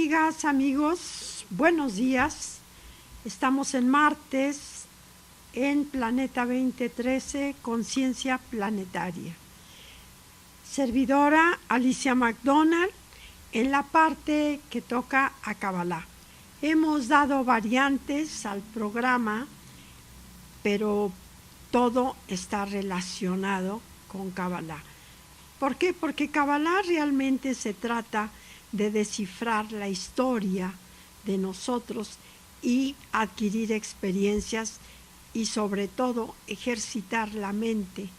Amigas, amigos, buenos días. Estamos en martes en Planeta 2013, Conciencia Planetaria. Servidora Alicia McDonald en la parte que toca a Kabbalah. Hemos dado variantes al programa, pero todo está relacionado con Kabbalah. ¿Por qué? Porque Kabbalah realmente se trata de descifrar la historia de nosotros y adquirir experiencias y sobre todo ejercitar la mente,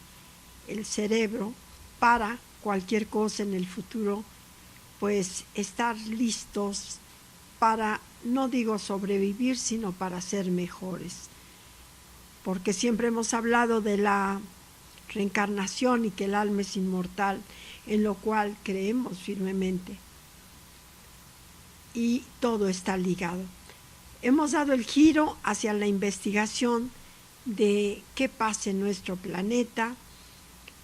el cerebro, para cualquier cosa en el futuro, pues estar listos para, no digo sobrevivir, sino para ser mejores. Porque siempre hemos hablado de la reencarnación y que el alma es inmortal, en lo cual creemos firmemente. Y todo está ligado. Hemos dado el giro hacia la investigación de qué pasa en nuestro planeta.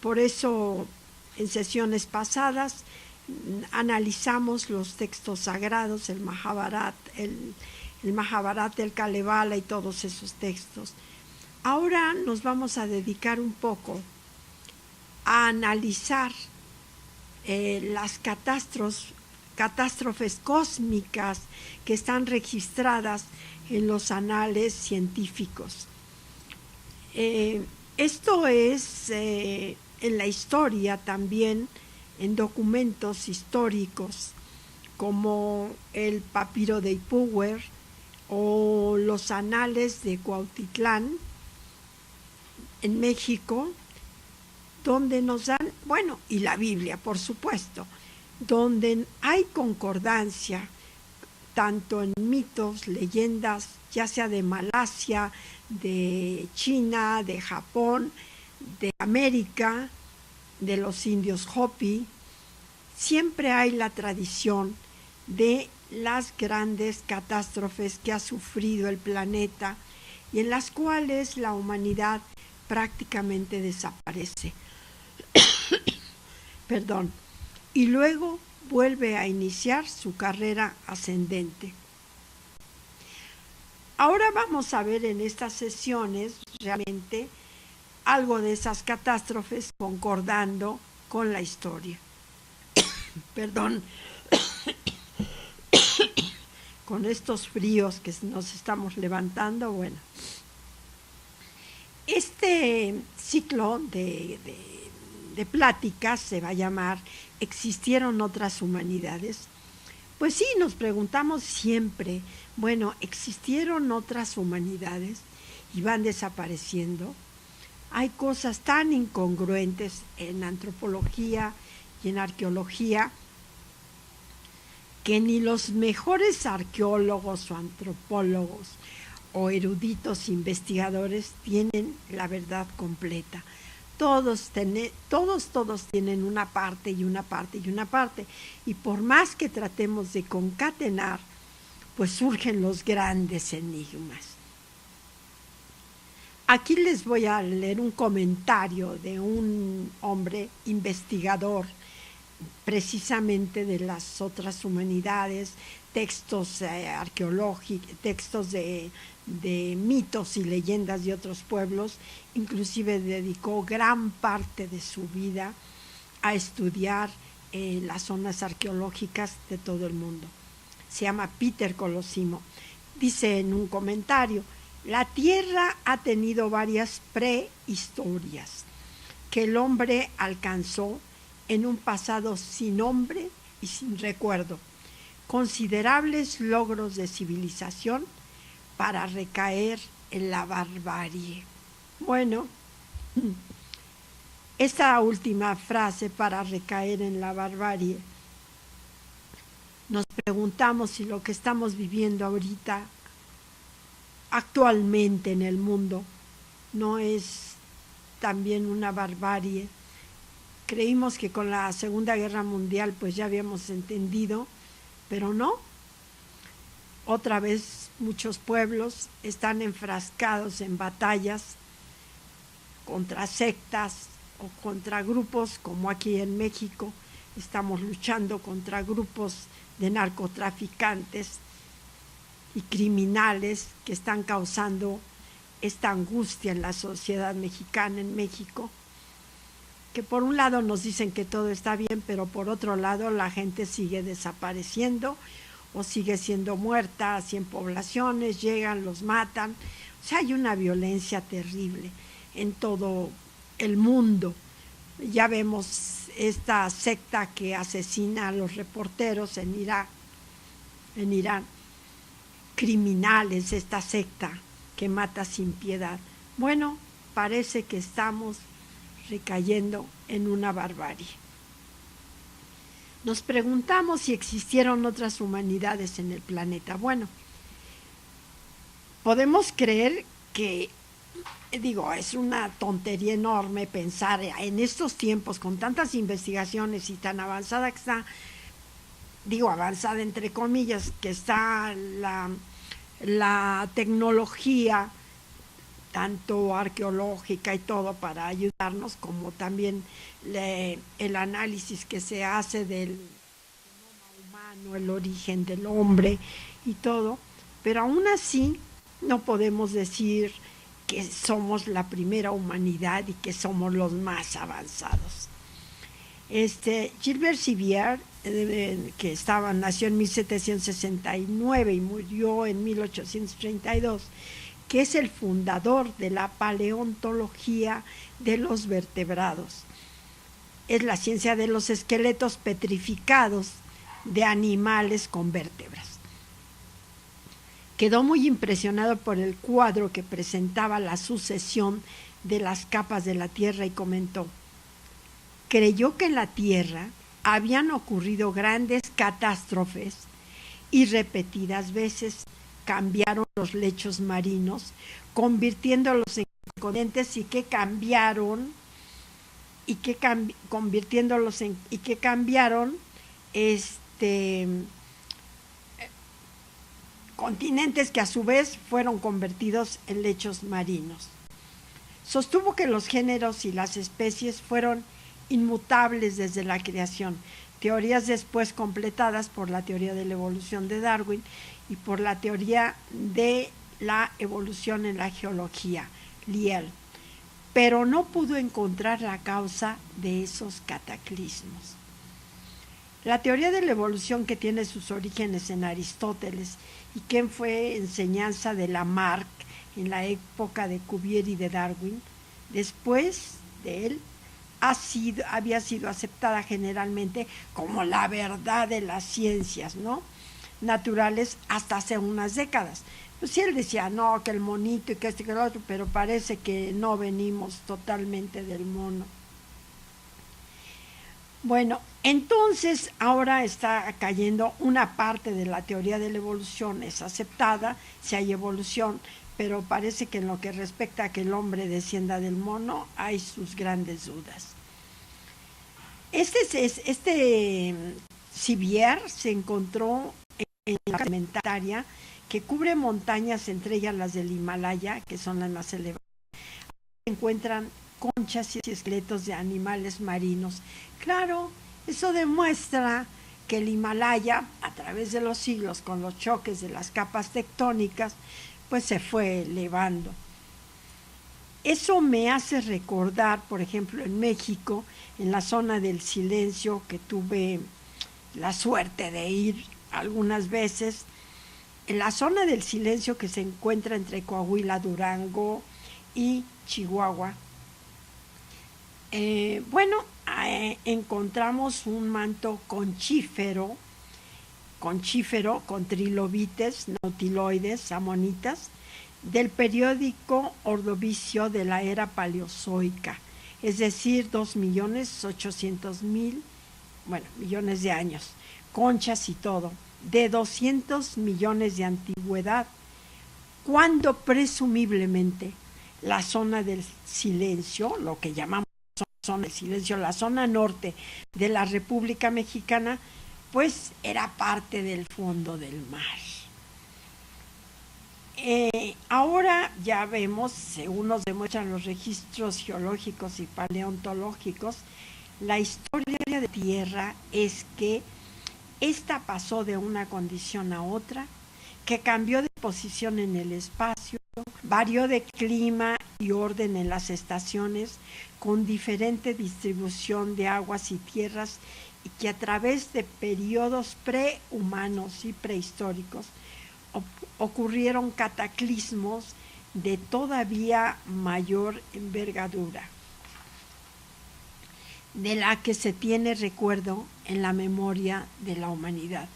Por eso, en sesiones pasadas, analizamos los textos sagrados, el Mahabharata, el Kalevala y todos esos textos. Ahora nos vamos a dedicar un poco a analizar las catástrofes cósmicas que están registradas en los anales científicos. Esto es en la historia también, en documentos históricos como el papiro de Ipuwer o los anales de Cuautitlán en México, donde nos dan, bueno, y la Biblia, por supuesto, donde hay concordancia, tanto en mitos, leyendas, ya sea de Malasia, de China, de Japón, de América, de los indios Hopi. Siempre hay la tradición de las grandes catástrofes que ha sufrido el planeta y en las cuales la humanidad prácticamente desaparece. Perdón. Y luego vuelve a iniciar su carrera ascendente. Ahora vamos a ver en estas sesiones realmente algo de esas catástrofes concordando con la historia. Perdón. Con estos fríos que nos estamos levantando, bueno. Este ciclo de pláticas se va a llamar ¿Existieron otras humanidades? Pues sí, nos preguntamos siempre, bueno, ¿existieron otras humanidades y van desapareciendo? Hay cosas tan incongruentes en antropología y en arqueología que ni los mejores arqueólogos o antropólogos o eruditos investigadores tienen la verdad completa. Todos tienen una parte y una parte y una parte. Y por más que tratemos de concatenar, pues surgen los grandes enigmas. Aquí les voy a leer un comentario de un hombre investigador precisamente de las otras humanidades, textos arqueológicos, textos de mitos y leyendas de otros pueblos. Inclusive dedicó gran parte de su vida a estudiar las zonas arqueológicas de todo el mundo. Se llama Peter Colosimo. Dice en un comentario: la Tierra ha tenido varias prehistorias que el hombre alcanzó en un pasado sin nombre y sin recuerdo, considerables logros de civilización para recaer en la barbarie. Bueno, esta última frase, para recaer en la barbarie, nos preguntamos si lo que estamos viviendo ahorita, actualmente en el mundo, no es también una barbarie. Creímos que con la Segunda Guerra Mundial pues ya habíamos entendido, pero no. Otra vez muchos pueblos están enfrascados en batallas contra sectas o contra grupos, como aquí en México estamos luchando contra grupos de narcotraficantes y criminales que están causando esta angustia en la sociedad mexicana, en México, que por un lado nos dicen que todo está bien, pero por otro lado la gente sigue desapareciendo o sigue siendo muerta, así en poblaciones, llegan, los matan. O sea, hay una violencia terrible en todo el mundo. Ya vemos esta secta que asesina a los reporteros en Irán, criminales, esta secta que mata sin piedad. Bueno, parece que estamos recayendo en una barbarie. Nos preguntamos si existieron otras humanidades en el planeta. Bueno, podemos creer que, es una tontería enorme pensar en estos tiempos, con tantas investigaciones y tan avanzada que está, avanzada entre comillas, que está la tecnología, tanto arqueológica y todo, para ayudarnos, como también el análisis que se hace del genoma humano, el origen del hombre y todo, pero aún así no podemos decir que somos la primera humanidad y que somos los más avanzados. Gilbert Cuvier, que nació en 1769 y murió en 1832, que es el fundador de la paleontología de los vertebrados. Es la ciencia de los esqueletos petrificados de animales con vértebras. Quedó muy impresionado por el cuadro que presentaba la sucesión de las capas de la Tierra y comentó: creyó que en la Tierra habían ocurrido grandes catástrofes y repetidas veces cambiaron los lechos marinos, convirtiéndolos en continentes y que cambiaron continentes que a su vez fueron convertidos en lechos marinos. Sostuvo que los géneros y las especies fueron inmutables desde la creación, teorías después completadas por la teoría de la evolución de Darwin y por la teoría de la evolución en la geología, Lyell, pero no pudo encontrar la causa de esos cataclismos. La teoría de la evolución, que tiene sus orígenes en Aristóteles y que fue enseñanza de Lamarck en la época de Cuvier y de Darwin, después de él había sido aceptada generalmente como la verdad de las ciencias, ¿no?, naturales, hasta hace unas décadas. Pues sí, él decía, no, que el monito y que que el otro, pero parece que no venimos totalmente del mono. Bueno, entonces ahora está cayendo una parte de la teoría de la evolución, es aceptada, si hay evolución, pero parece que en lo que respecta a que el hombre descienda del mono, hay sus grandes dudas. Cuvier se encontró en la sedimentaria que cubre montañas, entre ellas las del Himalaya, que son las más elevadas. Se encuentran conchas y esqueletos de animales marinos. Claro, eso demuestra que el Himalaya, a través de los siglos, con los choques de las capas tectónicas, pues se fue elevando. Eso me hace recordar, por ejemplo, en México, en la zona del Silencio, que tuve la suerte de ir algunas veces, en la zona del Silencio, que se encuentra entre Coahuila, Durango y Chihuahua. Encontramos un manto conchífero con trilobites, nautiloides, amonitas, del periódico ordovícico de la era paleozoica, es decir, 2.800.000 millones de años, conchas y todo, de 200 millones de antigüedad, cuando presumiblemente la zona del Silencio, lo que llamamos zona del Silencio, la zona norte de la República Mexicana, pues era parte del fondo del mar. Ahora ya vemos, según nos demuestran los registros geológicos y paleontológicos, la historia de Tierra es que Esta pasó de una condición a otra, que cambió de posición en el espacio, varió de clima y orden en las estaciones, con diferente distribución de aguas y tierras, y que a través de periodos prehumanos y prehistóricos ocurrieron cataclismos de todavía mayor envergadura, de la que se tiene recuerdo en la memoria de la humanidad.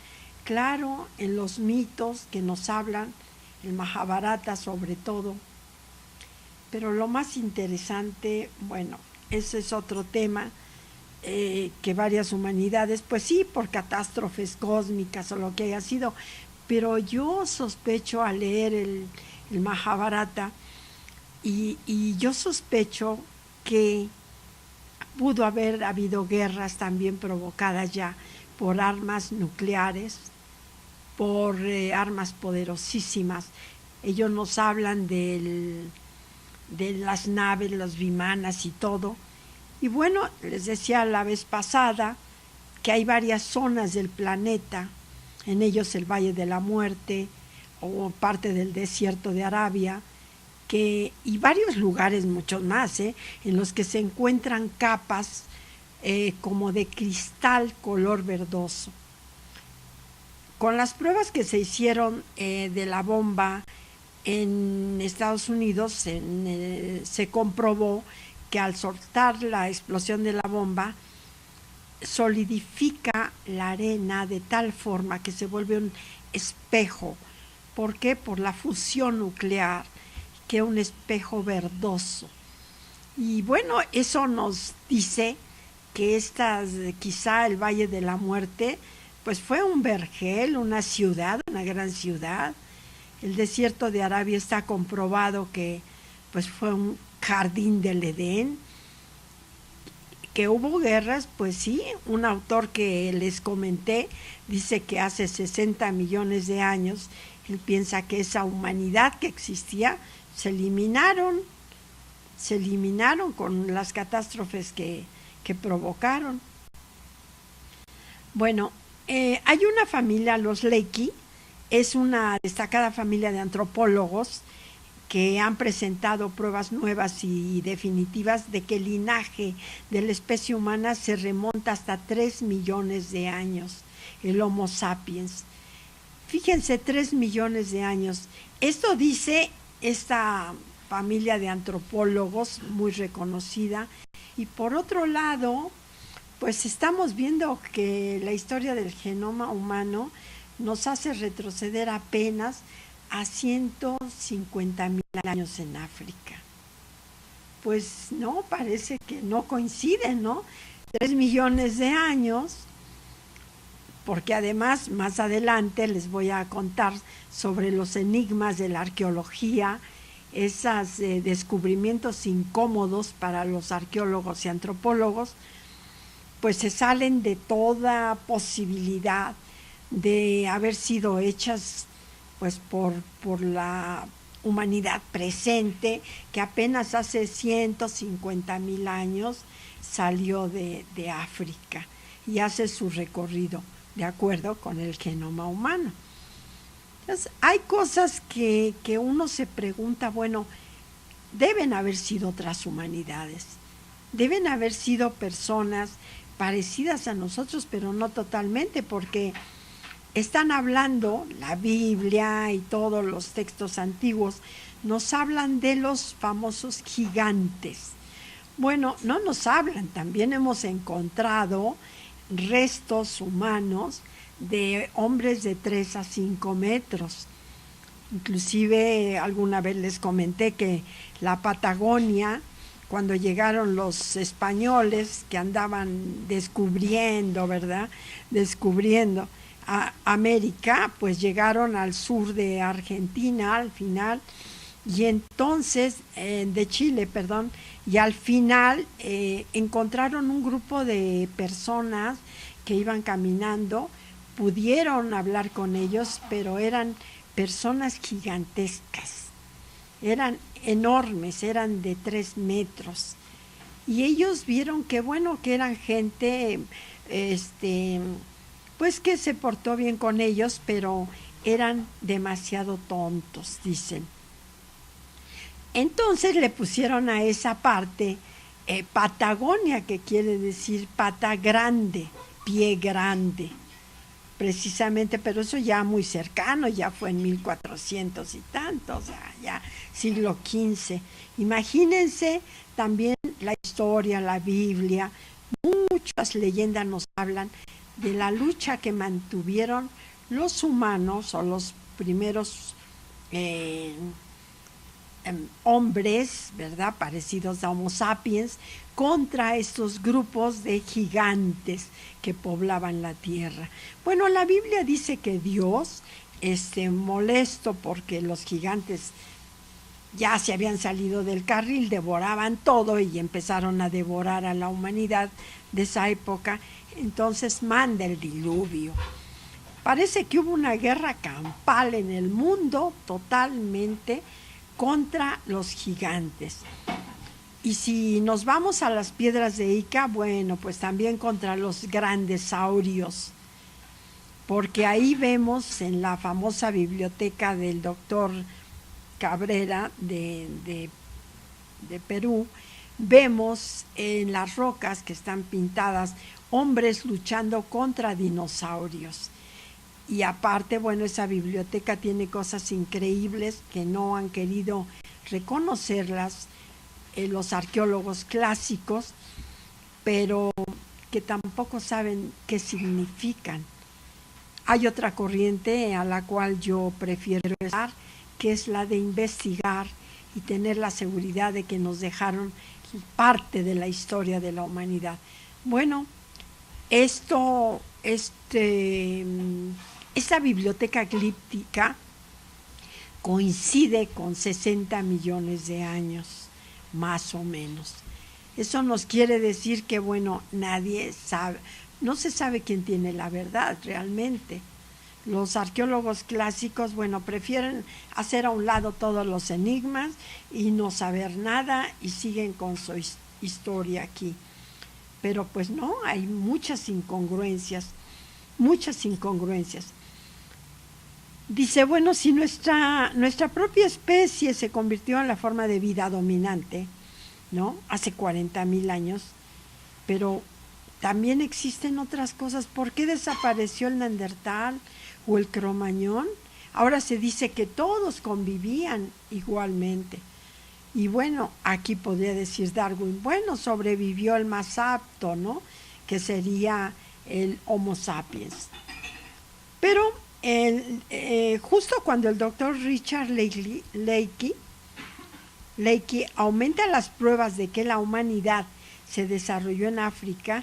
Claro, en los mitos que nos hablan, el Mahabharata sobre todo, pero lo más interesante, bueno, ese es otro tema, que varias humanidades, pues sí, por catástrofes cósmicas o lo que haya sido, pero yo sospecho al leer el Mahabharata, y yo sospecho que pudo haber habido guerras también provocadas ya por armas nucleares, por armas poderosísimas. Ellos nos hablan de las naves, las vimanas y todo. Y bueno, les decía la vez pasada que hay varias zonas del planeta, en ellos el Valle de la Muerte o parte del desierto de Arabia, y varios lugares, muchos más, en los que se encuentran capas como de cristal color verdoso. Con las pruebas que se hicieron de la bomba en Estados Unidos, se comprobó que al soltar la explosión de la bomba, solidifica la arena de tal forma que se vuelve un espejo. ¿Por qué? Por la fusión nuclear, que un espejo verdoso. Y bueno, eso nos dice que quizá el Valle de la Muerte, pues fue un vergel, una ciudad, una gran ciudad. El desierto de Arabia está comprobado que pues fue un jardín del Edén. Que hubo guerras, pues sí. Un autor que les comenté dice que hace 60 millones de años, él piensa que esa humanidad que existía se eliminaron con las catástrofes que provocaron. Bueno, hay una familia, los Leakey, es una destacada familia de antropólogos que han presentado pruebas nuevas y definitivas de que el linaje de la especie humana se remonta hasta 3 millones de años, el Homo sapiens. Fíjense, 3 millones de años. Esto dice esta familia de antropólogos muy reconocida. Y por otro lado, pues estamos viendo que la historia del genoma humano nos hace retroceder apenas a 150,000 años en África. Pues no, parece que no coinciden, ¿no? 3 millones de años, porque además más adelante les voy a contar sobre los enigmas de la arqueología, esos descubrimientos incómodos para los arqueólogos y antropólogos, pues se salen de toda posibilidad de haber sido hechas pues por la humanidad presente, que apenas hace 150,000 años salió de África y hace su recorrido de acuerdo con el genoma humano. Entonces, hay cosas que uno se pregunta, bueno, deben haber sido otras humanidades, deben haber sido personas parecidas a nosotros, pero no totalmente, porque están hablando, la Biblia y todos los textos antiguos nos hablan de los famosos gigantes. Bueno, no nos hablan, también hemos encontrado restos humanos de hombres de 3 a 5 metros. Inclusive alguna vez les comenté que la Patagonia, cuando llegaron los españoles que andaban descubriendo, ¿verdad? Descubriendo a América, pues llegaron al sur de Argentina al final, y entonces, de Chile, perdón, y al final encontraron un grupo de personas que iban caminando, pudieron hablar con ellos, pero eran personas gigantescas, eran enormes, eran de 3 metros. Y ellos vieron que bueno, que eran gente pues que se portó bien con ellos, pero eran demasiado tontos, dicen. Entonces le pusieron a esa parte Patagonia, que quiere decir pata grande, pie grande, precisamente, pero eso ya muy cercano, ya fue en 1400 y tantos, ya siglo XV. Imagínense también la historia, la Biblia, muchas leyendas nos hablan de la lucha que mantuvieron los humanos o los primeros hombres, ¿verdad?, parecidos a Homo sapiens, contra estos grupos de gigantes que poblaban la tierra. Bueno, la Biblia dice que Dios, molesto porque los gigantes ya se habían salido del carril, devoraban todo y empezaron a devorar a la humanidad de esa época, entonces manda el diluvio. Parece que hubo una guerra campal en el mundo totalmente contra los gigantes. Y si nos vamos a las piedras de Ica, bueno, pues también contra los grandes saurios, porque ahí vemos en la famosa biblioteca del doctor Cabrera de Perú, vemos en las rocas que están pintadas hombres luchando contra dinosaurios. Y aparte, bueno, esa biblioteca tiene cosas increíbles que no han querido reconocerlas los arqueólogos clásicos, pero que tampoco saben qué significan. Hay otra corriente a la cual yo prefiero estar, que es la de investigar y tener la seguridad de que nos dejaron parte de la historia de la humanidad. Bueno, esta biblioteca glíptica coincide con 60 millones de años, más o menos. Eso nos quiere decir que, bueno, nadie sabe, no se sabe quién tiene la verdad realmente. Los arqueólogos clásicos, bueno, prefieren hacer a un lado todos los enigmas y no saber nada y siguen con su historia aquí. Pero pues no, hay muchas incongruencias. Dice, bueno, si nuestra propia especie se convirtió en la forma de vida dominante, ¿no?, hace 40,000 años, pero también existen otras cosas. ¿Por qué desapareció el Neandertal o el Cromañón? Ahora se dice que todos convivían igualmente. Y bueno, aquí podría decir Darwin, bueno, sobrevivió el más apto, ¿no?, que sería el Homo sapiens. Pero justo cuando el doctor Richard Leakey aumenta las pruebas de que la humanidad se desarrolló en África,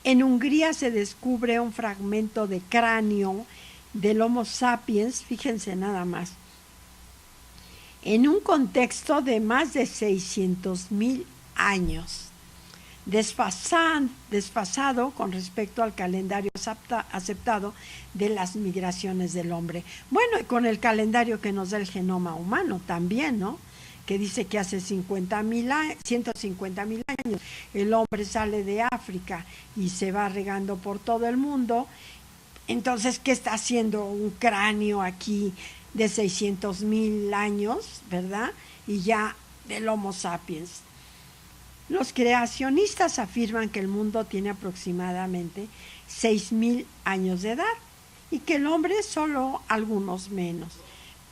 en Hungría se descubre un fragmento de cráneo del Homo sapiens, fíjense nada más, en un contexto de más de 600,000 años, desfasado con respecto al calendario aceptado de las migraciones del hombre. Bueno, y con el calendario que nos da el genoma humano también, ¿no?, que dice que hace 150,000 años el hombre sale de África y se va regando por todo el mundo. Entonces, ¿qué está haciendo un cráneo aquí de 600,000 años, verdad? Y ya del Homo sapiens. Los creacionistas afirman que el mundo tiene aproximadamente 6,000 años de edad y que el hombre solo algunos menos.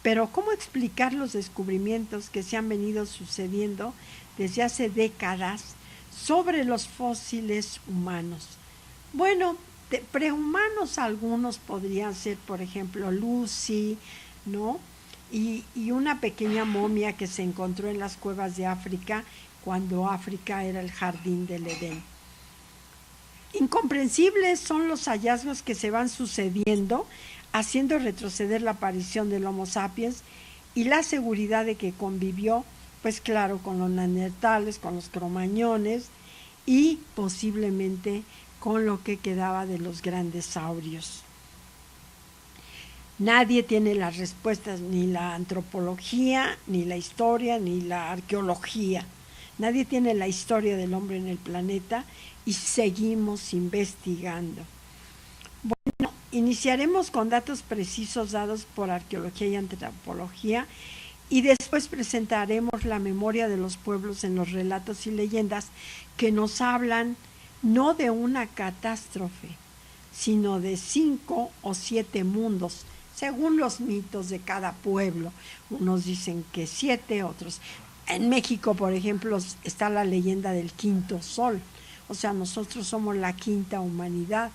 Pero ¿cómo explicar los descubrimientos que se han venido sucediendo desde hace décadas sobre los fósiles humanos? Bueno, prehumanos algunos podrían ser, por ejemplo, Lucy, ¿no?, y una pequeña momia que se encontró en las cuevas de África cuando África era el jardín del Edén. Incomprensibles son los hallazgos que se van sucediendo, haciendo retroceder la aparición del Homo sapiens y la seguridad de que convivió, pues claro, con los neandertales, con los cromañones y posiblemente con lo que quedaba de los grandes saurios. Nadie tiene las respuestas, ni la antropología, ni la historia, ni la arqueología. Nadie tiene la historia del hombre en el planeta y seguimos investigando. Bueno, Iniciaremos con datos precisos dados por arqueología y antropología y después presentaremos la memoria de los pueblos en los relatos y leyendas que nos hablan no de una catástrofe, sino de 5 o 7 mundos, según los mitos de cada pueblo. Unos dicen que 7, otros. En México, por ejemplo, está la leyenda del quinto sol, o sea, nosotros somos la quinta humanidad.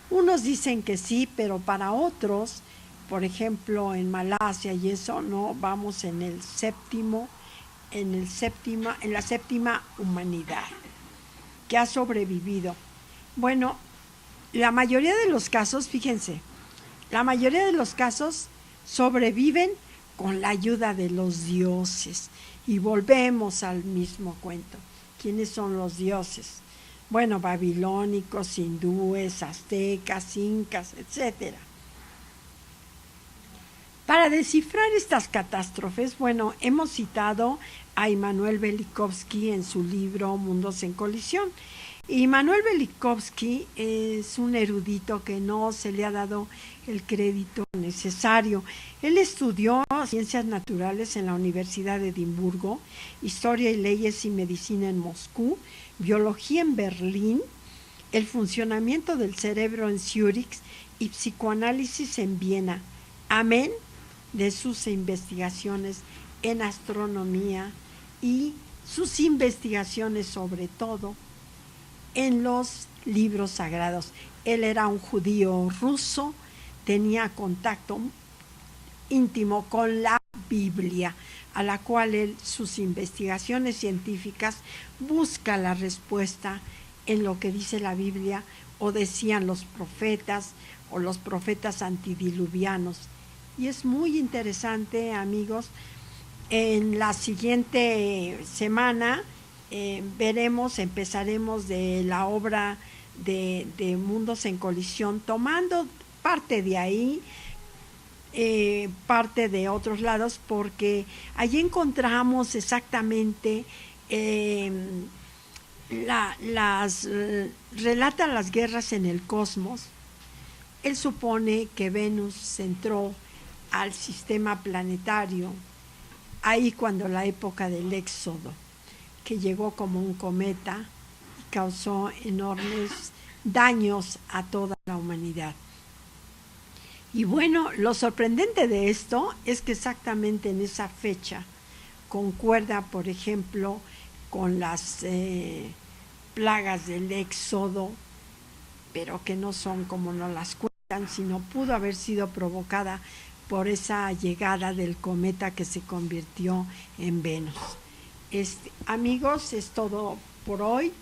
Unos dicen que sí, pero para otros, por ejemplo, en Malasia y eso, no, vamos en la séptima humanidad que ha sobrevivido. Bueno, la mayoría de los casos, fíjense, la mayoría de los casos sobreviven con la ayuda de los dioses. Y volvemos al mismo cuento. ¿Quiénes son los dioses? Bueno, babilónicos, hindúes, aztecas, incas, etc. Para descifrar estas catástrofes, bueno, hemos citado a Immanuel Velikovsky en su libro Mundos en Colisión. Immanuel Velikovsky es un erudito que no se le ha dado el crédito necesario. Él estudió ciencias naturales en la Universidad de Edimburgo, historia y leyes y medicina en Moscú, biología en Berlín, el funcionamiento del cerebro en Zúrich y psicoanálisis en Viena, amén de sus investigaciones en astronomía y sus investigaciones sobre todo en los libros sagrados. Él era un judío ruso, tenía contacto íntimo con la Biblia, a la cual sus investigaciones científicas busca la respuesta en lo que dice la Biblia o decían los profetas o los profetas antidiluvianos. Y es muy interesante, amigos. En la siguiente semana empezaremos de la obra de Mundos en Colisión, tomando parte de ahí, parte de otros lados, porque allí encontramos exactamente, relata las guerras en el cosmos. Él supone que Venus entró al sistema planetario ahí cuando la época del éxodo, que llegó como un cometa y causó enormes daños a toda la humanidad. Y bueno, lo sorprendente de esto es que exactamente en esa fecha concuerda, por ejemplo, con las plagas del éxodo, pero que no son como nos las cuentan, sino pudo haber sido provocada por esa llegada del cometa que se convirtió en Venus. Amigos, es todo por hoy.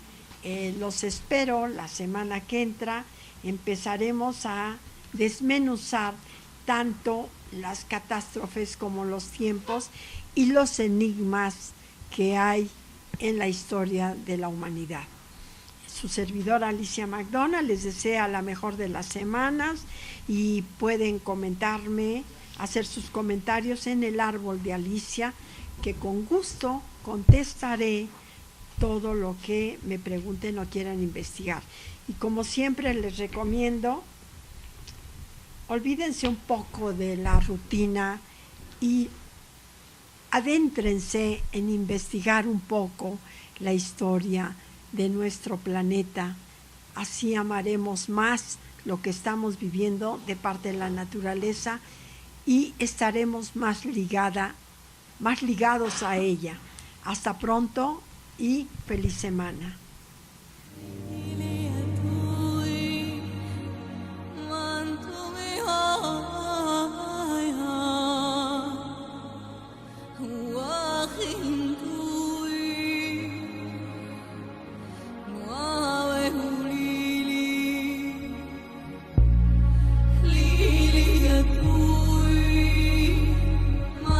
Los espero la semana que entra. Empezaremos a desmenuzar tanto las catástrofes como los tiempos y los enigmas que hay en la historia de la humanidad. Su servidora Alicia McDonald les desea la mejor de las semanas y pueden comentarme, hacer sus comentarios en el árbol de Alicia, que con gusto contestaré todo lo que me pregunten o quieran investigar. Y como siempre les recomiendo, olvídense un poco de la rutina y adéntrense en investigar un poco la historia de nuestro planeta. Así amaremos más lo que estamos viviendo de parte de la naturaleza y estaremos más ligados a ella. Hasta pronto y feliz semana.